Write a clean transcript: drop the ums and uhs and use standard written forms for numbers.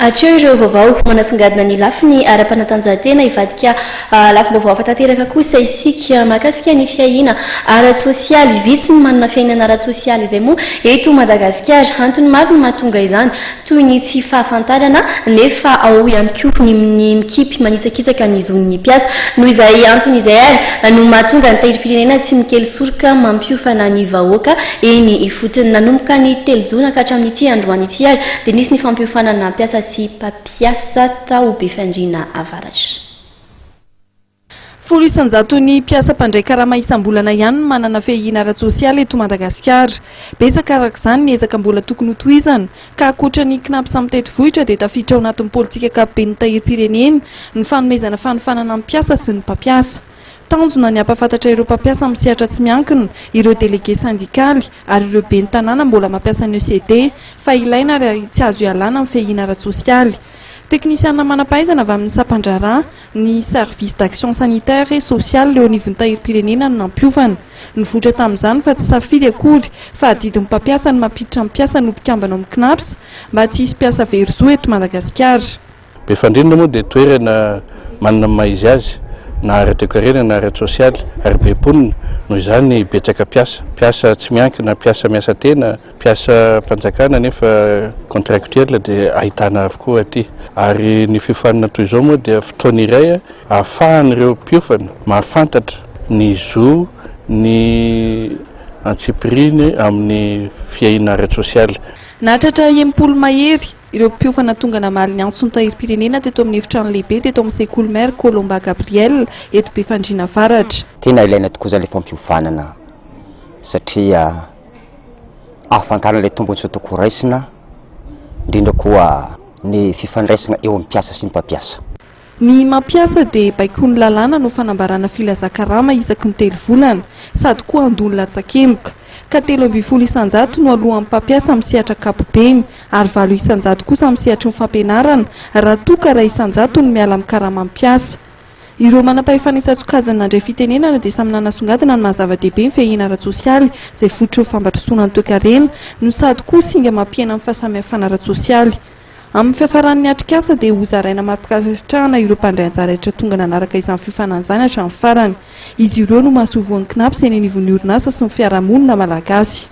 Atreo ireo vaovao manasongadina ny lafiny ara-panatanjahantena ivadika lafim-baovao afa-tanteraka kosa isika mahakasika ny fiahina ara-tsosialy vitsy no manana fiainana ara-tsosialy izay moa eto Madagasikara. Antony maro no mahatonga izany toy ny tsy fahafantarana nefa ao ihany koa ny mikipy manitsakitsaka ny zon'ny mpiasa noho izay antony izay ary no mahatonga ny tahirim-pirenena tsy mikely soroka mampiofana ny vahoaka eny ifotony. Nanomboka ny 3 jona ka hatramin'ity androany ity ary dia nisy ny fampiofanana mpiasa sy mpapiasa tao Befandriana avaratra. Folo isanjaton'ny mpiasa mpandray karama isam-bolana ihany manana fehina ara-tsosialy eto Madagasikara. Betsaka arak'izany ny ezaka mbola tokony ho tohizana ka ankoatra ny Cnaps amin'ny teti-vohitra dia tafiditra ao anatin'ny politika ankapobeny tahirim-pirenena ny fanomezana fanofanana amin'ny mpiasa sy ny mpampiasa. Tanjona ny ampafantatra ireo mpampiasa amin'ny sehatra tsy miankina, ireo délégué syndikaly ary ireo ben'ny tanàna mbola mampiasa ny ECD fa ilaina ary tsy azo ialana amin'ny fehina ara-tsosialy. Teknisiana manam-pahaizana avy amin'ny sampandrara ny service d'action sanitaire et sociale leo anivon'ny tahirim-pirenena no nampiofana. Nivoatra tamin'izany fa tsy safidy akory fa adidin'ny mpampiasa ny mampiditra mpiasa no mpikambana amin'ny Cnaps mba tsy hisy mpiasa verisoa eto Madagasikara. Befandriana moa dia toerana manana maizy azy na ara-toekarena na ara-tsosialy ary be-ponina noho izany betsaka mpiasa tsy miankina, mpiasa miasa tena, mpiasa mpanjakana nefa contractuel dia ahitana avokoa aty. Ary ny fifanana toy izao moa dia fotoana iray ahafahan'ireo mpiofana mahafantatra ny zo ny antsipiriny amin'ny fiahina ara-tsosialy. Nahatratra 80 mahery ireo mpiofana tonga namaly ny antso ny tahirim-pirenena teto amin'ny efitrano lehibe teto amin'ny sekoly maire Colomba Gabriel eto Befandriana avaratra. Tena ilaina tokoa izany ilay fampiofanana satria ahafantarana ilay tombony sy tokony raisina indrindra koa ny fifandraisana eo amin'ny mpiasa sy ny mpampiasa. Ny mampiasa dia baikony lalàna no fanambarana filazan-karama isaky ny 3 volana sady koa andony latsakemboka ka 320 isanjato no alohan'ny mpampiasa amin'ny sehatra ankapobeny ary 9 isanjato kosa amin'ny sehatra ny fampianarana raha toa ka 1 isanjato no miala amin'ny karama mpiasa. Ireo manam-pahefana isan-tsokajana nandray fitenenana dia samy nanasongadina ny mahazava-dehibe ny fehina ara-tsosialy izay fototra ho fambatrosoana ny toe-karena no sady koa singa mampiena amin'ny fahasamihafana ara-tsosialy. Amin'ny fiafaran'ny atrikasa dia hozaraina mampikasitrahana ireo mpandray anjara rehetra tonga nanaraka izany fiofanan'izany hatramin'ny farany. Izy ireo no mahasoa voan'ny Cnaps eny anivon'ny orinasa sy ny fiarahamonina malagasy.